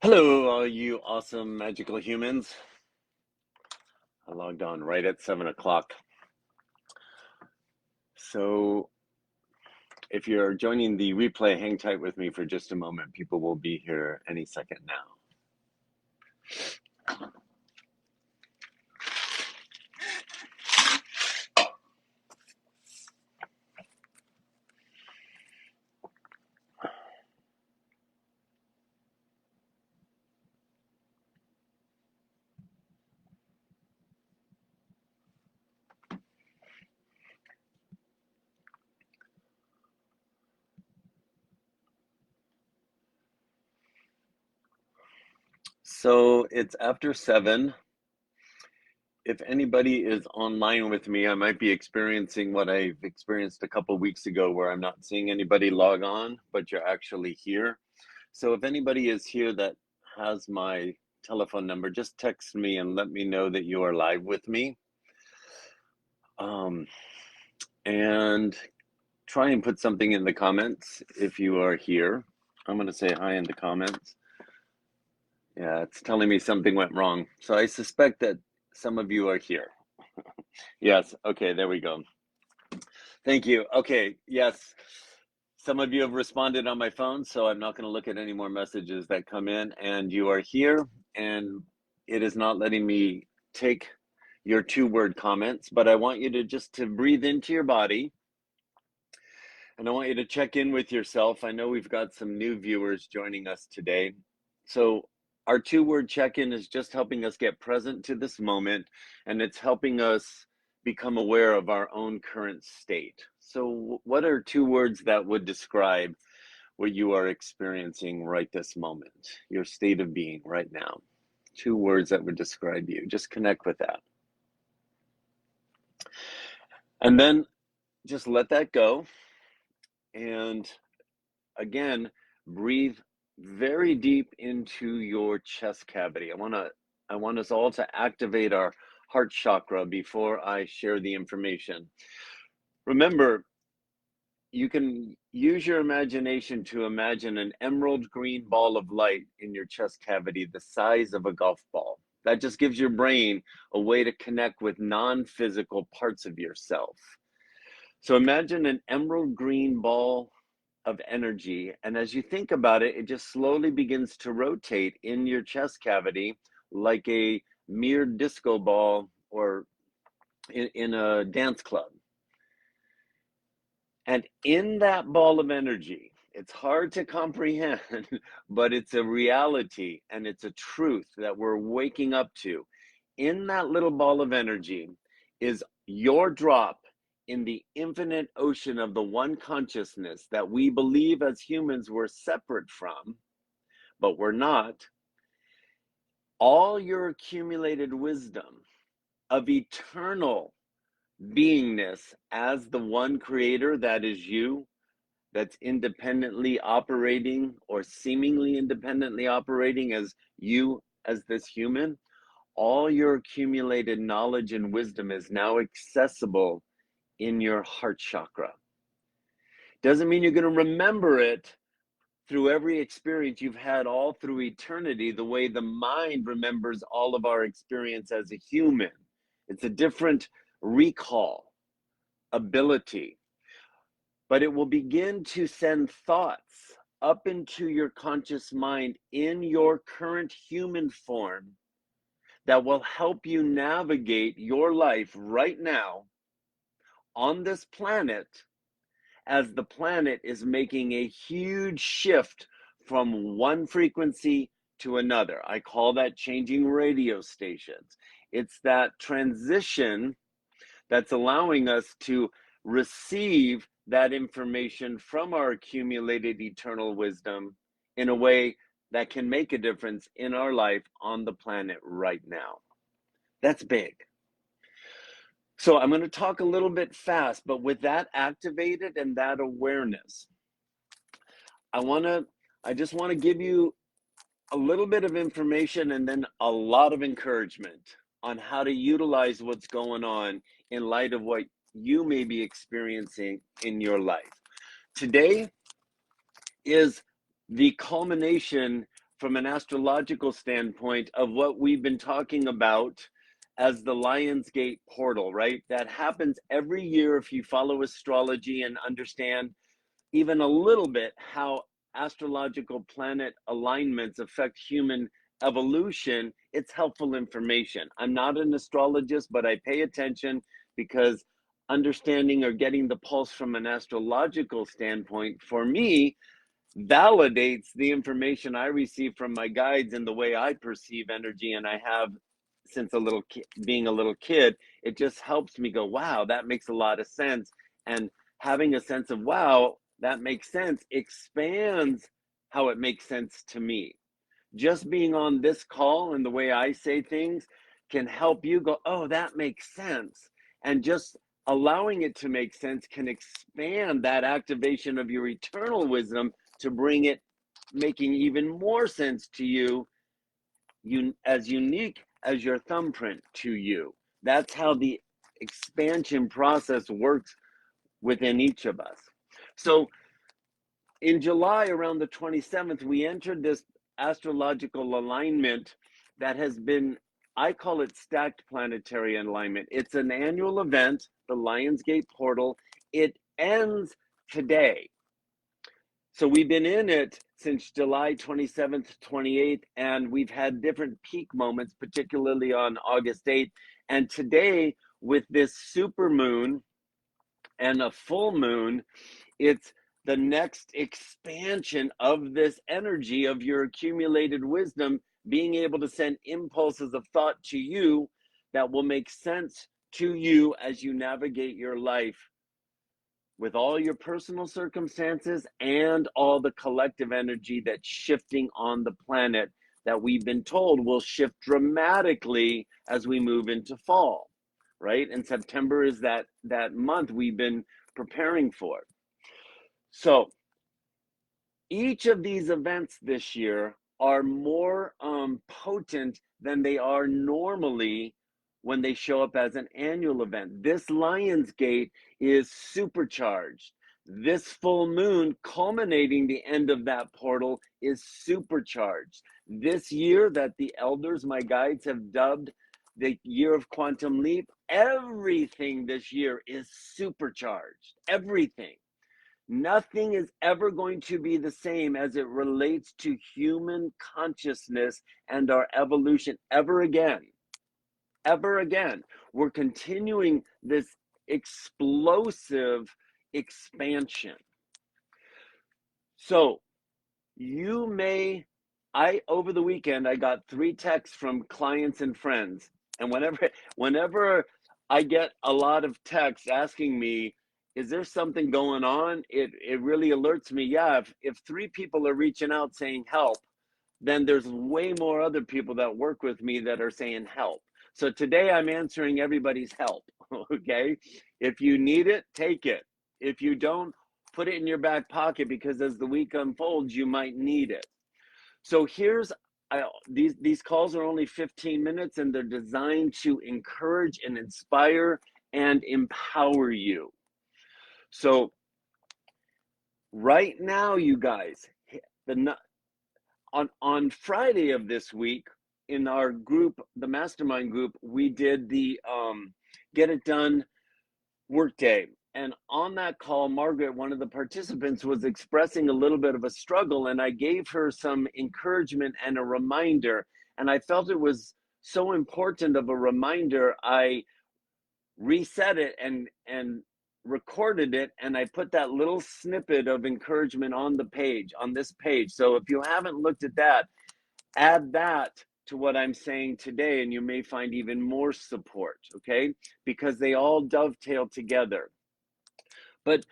Hello, all you awesome magical humans. I logged on right at 7 o'clock. So if you're joining the replay, hang tight with me for just a moment. People will be here any second now. So it's after 7. If anybody is online with me, I might be experiencing what I've experienced a couple weeks ago where I'm not seeing anybody log on, but you're actually here. So if anybody is here that has my telephone number, just text me and let me know that you are live with me. And try and put something in the comments if you are here. I'm going to say hi in the comments. Yeah, it's telling me something went wrong. So I suspect that some of you are here. Yes, okay, there we go. Thank you. Okay, yes. Some of you have responded on my phone, so I'm not going to look at any more messages that come in. And you are here, and it is not letting me take your 2-word comments, but I want you to just to breathe into your body. And I want you to check in with yourself. I know we've got some new viewers joining us today. So our 2-word check-in is just helping us get present to this moment, and it's helping us become aware of our own current state. So what are 2 words that would describe what you are experiencing right this moment, your state of being right now? 2 words that would describe you. Just connect with that. And then just let that go. And again, breathe very deep into your chest cavity. I want us all to activate our heart chakra before I share the information. Remember, you can use your imagination to imagine an emerald green ball of light in your chest cavity the size of a golf ball. That just gives your brain a way to connect with non-physical parts of yourself. So imagine an emerald green ball of energy. And as you think about it, it just slowly begins to rotate in your chest cavity like a mirrored disco ball or in a dance club. And in that ball of energy, it's hard to comprehend, but it's a reality and it's a truth that we're waking up to. In that little ball of energy is your drop in the infinite ocean of the one consciousness that we believe as humans we're separate from, but we're not. All your accumulated wisdom of eternal beingness as the one creator that is you, that's independently operating or seemingly independently operating as you, as this human, all your accumulated knowledge and wisdom is now accessible in your heart chakra. Doesn't mean you're going to remember it through every experience you've had all through eternity, the way the mind remembers all of our experience as a human. It's a different recall ability, but it will begin to send thoughts up into your conscious mind in your current human form that will help you navigate your life right now on this planet, as the planet is making a huge shift from one frequency to another. I call that changing radio stations. It's that transition that's allowing us to receive that information from our accumulated eternal wisdom in a way that can make a difference in our life on the planet right now. That's big. So I'm going to talk a little bit fast, but with that activated and that awareness, I just want to give you a little bit of information and then a lot of encouragement on how to utilize what's going on in light of what you may be experiencing in your life. Today is the culmination from an astrological standpoint of what we've been talking about as the Lionsgate portal, right? That happens every year if you follow astrology and understand even a little bit how astrological planet alignments affect human evolution. It's helpful information. I'm not an astrologist, but I pay attention because understanding or getting the pulse from an astrological standpoint for me validates the information I receive from my guides and the way I perceive energy. And I have since being a little kid, it just helps me go, wow, that makes a lot of sense. And having a sense of, wow, that makes sense expands how it makes sense to me. Just being on this call and the way I say things can help you go, oh, that makes sense. And just allowing it to make sense can expand that activation of your eternal wisdom to bring it making even more sense to you, as unique as your thumbprint to you. That's how the expansion process works within each of us. So in July, around the 27th, we entered this astrological alignment that has been, I call it stacked planetary alignment. It's an annual event, the Lionsgate portal. It ends today. So we've been in it since July 27th, 28th, and we've had different peak moments, particularly on August 8th. And today, with this super moon and a full moon, it's the next expansion of this energy of your accumulated wisdom, being able to send impulses of thought to you that will make sense to you as you navigate your life with all your personal circumstances and all the collective energy that's shifting on the planet that we've been told will shift dramatically as we move into fall, right? And September is that month we've been preparing for. So each of these events this year are more potent than they are normally when they show up as an annual event. This Lionsgate is supercharged. This full moon, culminating the end of that portal, is supercharged. This year that the elders, my guides, have dubbed the year of quantum leap, everything this year is supercharged. Everything. Nothing is ever going to be the same as it relates to human consciousness and our evolution ever again. Ever again. We're continuing this explosive expansion. So over the weekend, I got 3 texts from clients and friends. And whenever I get a lot of texts asking me, is there something going on? It really alerts me. Yeah, if 3 people are reaching out saying help, then there's way more other people that work with me that are saying help. So today I'm answering everybody's help. Okay. If you need it, take it. If you don't, put it in your back pocket, because as the week unfolds, you might need it. So these calls are only 15 minutes and they're designed to encourage and inspire and empower you. So right now, you guys, on Friday of this week in our group, the mastermind group, we did the Get It Done workday. And on that call, Margaret, one of the participants, was expressing a little bit of a struggle, and I gave her some encouragement and a reminder. And I felt it was so important of a reminder, I reset it and recorded it, and I put that little snippet of encouragement on this page. So if you haven't looked at that, add that to what I'm saying today, and you may find even more support, okay? Because they all dovetail together. But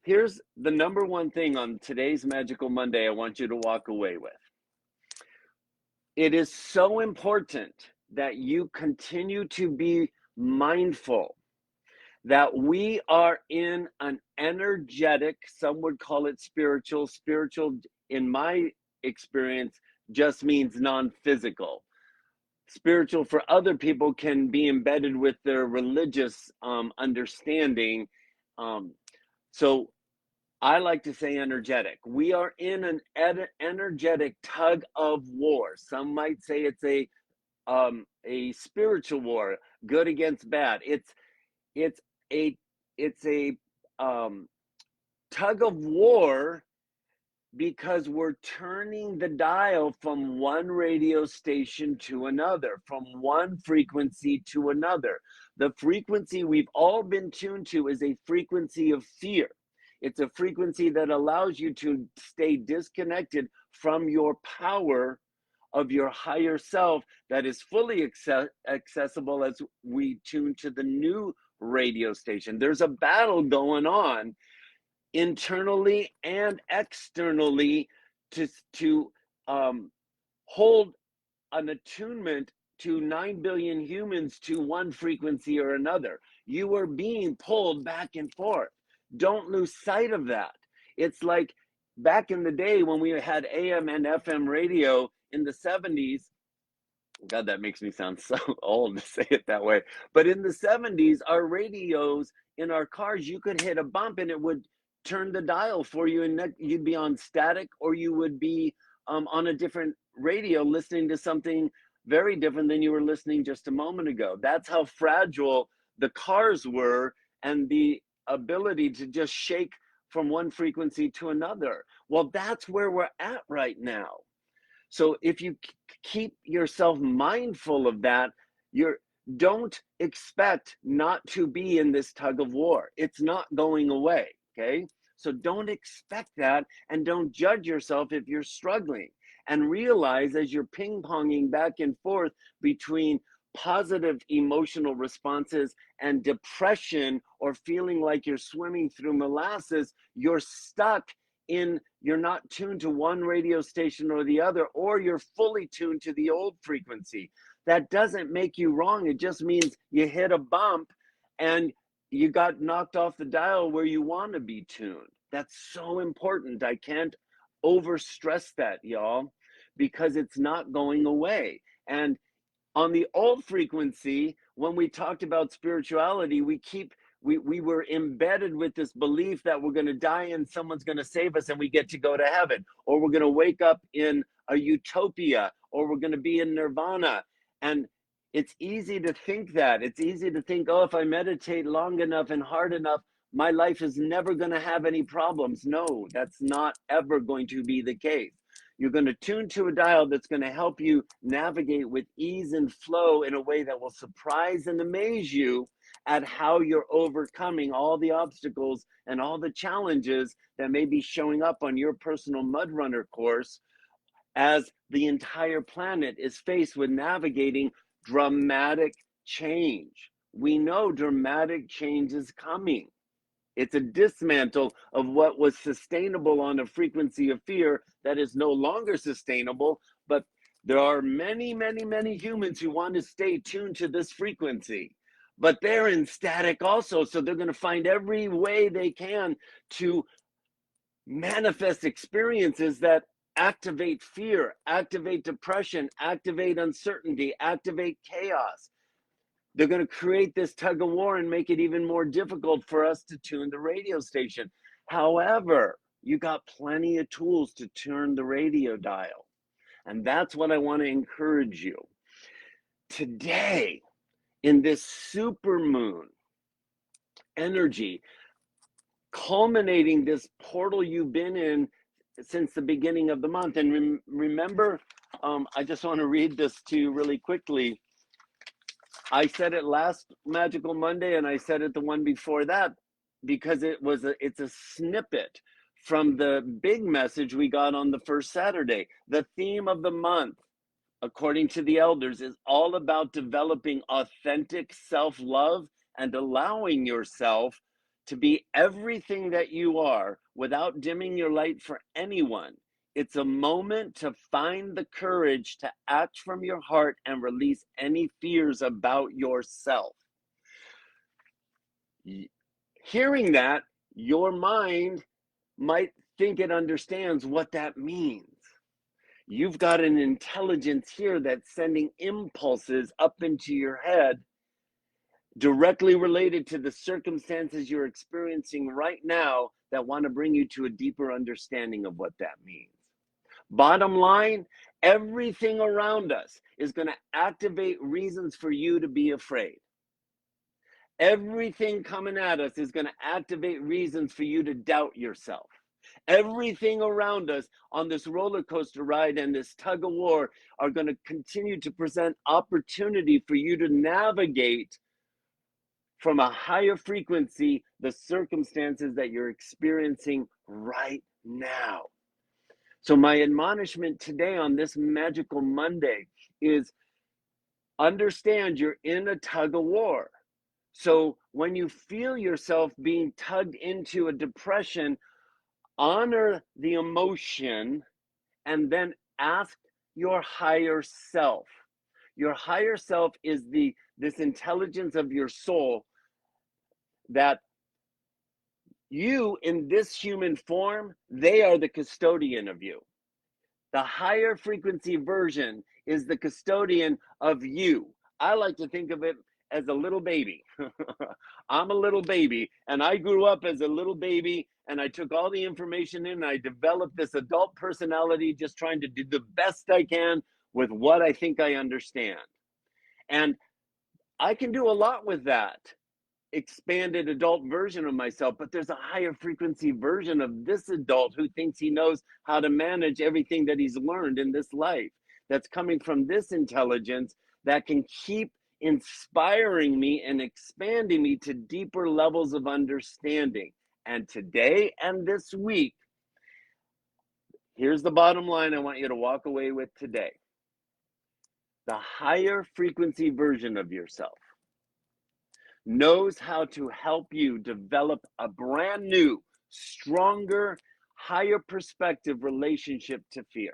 here's the number one thing on today's Magical Monday I want you to walk away with. It is so important that you continue to be mindful that we are in an energetic, some would call it spiritual. Spiritual, in my experience, just means non-physical. Spiritual for other people can be embedded with their religious understanding. So I like to say energetic. We are in an energetic tug of war. Some might say it's a spiritual war, good against bad. It's a it's a um, tug of war because we're turning the dial from one radio station to another, from one frequency to another. The frequency we've all been tuned to is a frequency of fear. It's a frequency that allows you to stay disconnected from your power of your higher self that is fully accessible as we tune to the new radio station. There's a battle going on internally and externally to hold an attunement to 9 billion humans to one frequency or another. You are being pulled back and forth. Don't lose sight of that. It's like back in the day when we had AM and FM radio in the 70s. God, that makes me sound so old to say it that way. But in the 70s, our radios in our cars, you could hit a bump and it would turn the dial for you, and you'd be on static, or you would be on a different radio listening to something very different than you were listening just a moment ago. That's how fragile the cars were, and the ability to just shake from one frequency to another. Well, that's where we're at right now. So if you keep yourself mindful of that, you're don't expect not to be in this tug of war. It's not going away, okay? So don't expect that, and don't judge yourself if you're struggling. And realize as you're ping-ponging back and forth between positive emotional responses and depression, or feeling like you're swimming through molasses, you're stuck in, you're not tuned to one radio station or the other, or you're fully tuned to the old frequency. That doesn't make you wrong. It just means you hit a bump and you got knocked off the dial where you want to be tuned. That's so important. I can't over stress that, y'all, because it's not going away. And on the old frequency, when we talked about spirituality, we were embedded with this belief that we're going to die and someone's going to save us and we get to go to heaven, or we're going to wake up in a utopia, or we're going to be in nirvana. And it's easy to think that. It's easy to think, oh, if I meditate long enough and hard enough, my life is never going to have any problems. No, that's not ever going to be the case. You're going to tune to a dial that's going to help you navigate with ease and flow in a way that will surprise and amaze you at how you're overcoming all the obstacles and all the challenges that may be showing up on your personal mud runner course, as the entire planet is faced with navigating dramatic change. We know dramatic change is coming. It's a dismantle of what was sustainable on a frequency of fear that is no longer sustainable. But there are many, many, many humans who want to stay tuned to this frequency, but they're in static also. So they're going to find every way they can to manifest experiences that activate fear, activate depression, activate uncertainty, activate chaos. They're going to create this tug of war and make it even more difficult for us to tune the radio station. However, you got plenty of tools to turn the radio dial. And that's what I want to encourage you. Today, in this super moon energy, culminating this portal you've been in since the beginning of the month. And remember, I just want to read this to you really quickly. I said it last Magical Monday, and I said it the one before that, because it's a snippet from the big message we got on the first Saturday. The theme of the month, according to the elders, is all about developing authentic self-love and allowing yourself to be everything that you are without dimming your light for anyone. It's a moment to find the courage to act from your heart and release any fears about yourself. Hearing that, your mind might think it understands what that means. You've got an intelligence here that's sending impulses up into your head directly related to the circumstances you're experiencing right now that want to bring you to a deeper understanding of what that means. Bottom line, everything around us is going to activate reasons for you to be afraid. Everything coming at us is going to activate reasons for you to doubt yourself. Everything around us on this roller coaster ride and this tug of war are going to continue to present opportunity for you to navigate from a higher frequency the circumstances that you're experiencing right now. So my admonishment today on this magical Monday is understand you're in a tug of war. So when you feel yourself being tugged into a depression, honor the emotion and then ask your higher self. Your higher self is this intelligence of your soul that you in this human form, they are the custodian of you. The higher frequency version is the custodian of you. I like to think of it as a little baby. I'm a little baby, and I grew up as a little baby, and I took all the information in, and I developed this adult personality, just trying to do the best I can with what I think I understand. And I can do a lot with that expanded adult version of myself, but there's a higher frequency version of this adult who thinks he knows how to manage everything that he's learned in this life, that's coming from this intelligence that can keep inspiring me and expanding me to deeper levels of understanding. And today and this week, here's the bottom line I want you to walk away with today. The higher frequency version of yourself knows how to help you develop a brand new, stronger, higher perspective relationship to fear.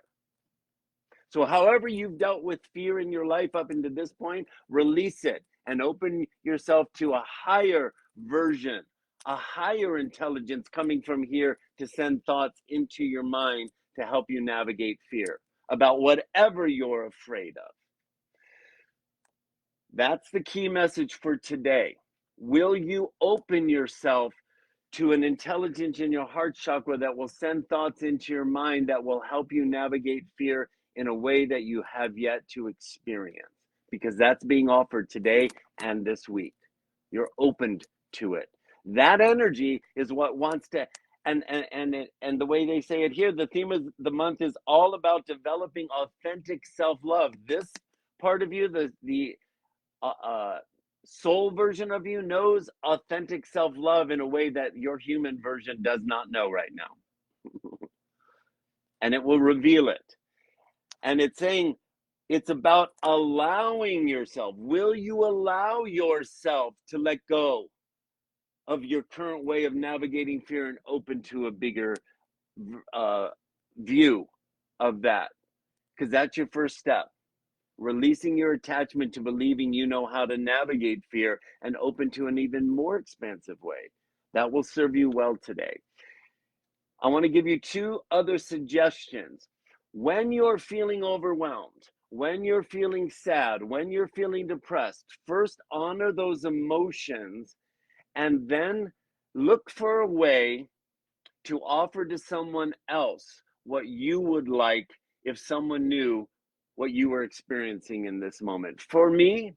So however you've dealt with fear in your life up into this point, release it and open yourself to a higher version, a higher intelligence coming from here to send thoughts into your mind to help you navigate fear about whatever you're afraid of. That's the key message for today. Will you open yourself to an intelligence in your heart chakra that will send thoughts into your mind that will help you navigate fear in a way that you have yet to experience? Because that's being offered today and this week. You're opened to it. That energy is what wants to, and the way they say it here, the theme of the month is all about developing authentic self-love. This part of you, the soul version of you, knows authentic self-love in a way that your human version does not know right now. And it will reveal it. And it's saying it's about allowing yourself. Will you allow yourself to let go of your current way of navigating fear and open to a bigger view of that? Because that's your first step. Releasing your attachment to believing you know how to navigate fear and open to an even more expansive way. That will serve you well today. I want to give you two other suggestions. When you're feeling overwhelmed, when you're feeling sad, when you're feeling depressed, first honor those emotions and then look for a way to offer to someone else what you would like if someone knew what you were experiencing in this moment. For me,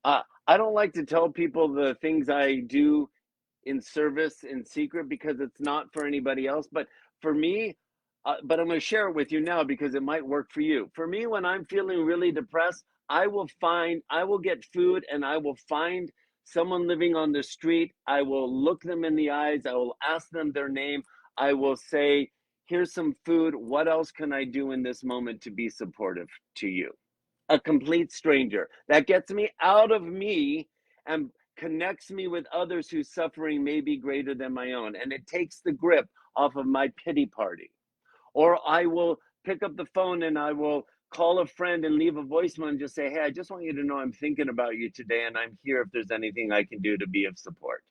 I don't like to tell people the things I do in service in secret because it's not for anybody else. But for me, but I'm going to share it with you now because it might work for you. For me, when I'm feeling really depressed, I will get food and I will find someone living on the street. I will look them in the eyes. I will ask them their name. I will say, here's some food. What else can I do in this moment to be supportive to you? A complete stranger. That gets me out of me and connects me with others whose suffering may be greater than my own. And it takes the grip off of my pity party. Or I will pick up the phone and I will call a friend and leave a voicemail and just say, hey, I just want you to know I'm thinking about you today and I'm here if there's anything I can do to be of support.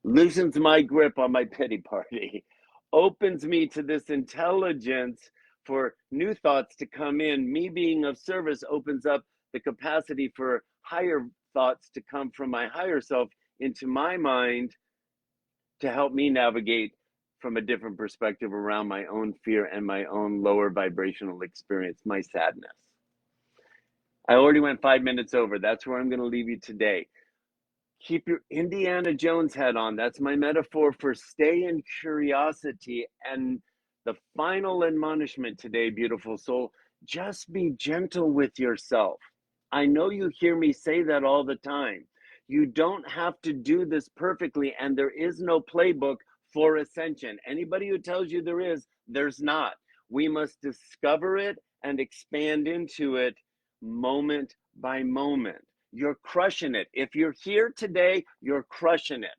Loosens my grip on my pity party, opens me to this intelligence for new thoughts to come in. Me being of service opens up the capacity for higher thoughts to come from my higher self into my mind to help me navigate from a different perspective around my own fear and my own lower vibrational experience, my sadness. I already went 5 minutes over. That's where I'm going to leave you today. Keep your Indiana Jones hat on. That's my metaphor for stay in curiosity. And the final admonishment today, beautiful soul, just be gentle with yourself. I know you hear me say that all the time. You don't have to do this perfectly, and there is no playbook for ascension. Anybody who tells you there is, there's not. We must discover it and expand into it moment by moment. You're crushing it. If you're here today, you're crushing it.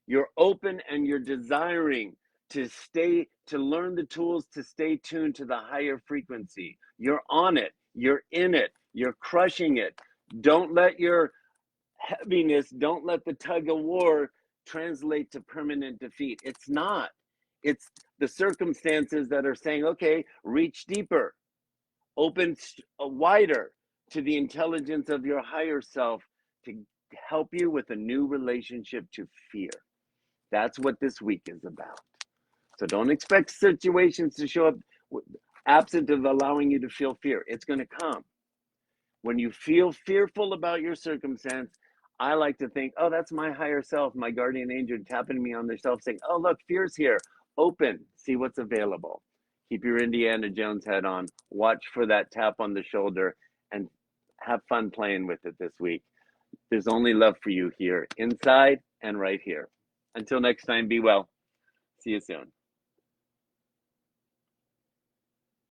You're open and you're desiring to learn the tools to stay tuned to the higher frequency. You're on it. You're in it. You're crushing it. Don't let your heaviness, don't let the tug of war translate to permanent defeat. It's not. It's the circumstances that are saying, okay, reach deeper, open wider to the intelligence of your higher self to help you with a new relationship to fear. That's what this week is about. So don't expect situations to show up absent of allowing you to feel fear. It's going to come. When you feel fearful about your circumstance, I like to think, oh, that's my higher self, my guardian angel tapping me on their self saying, oh, look, fear's here. Open, see what's available. Keep your Indiana Jones head on. Watch for that tap on the shoulder and have fun playing with it this week. There's only love for you here, inside and right here. Until next time, be well. See you soon.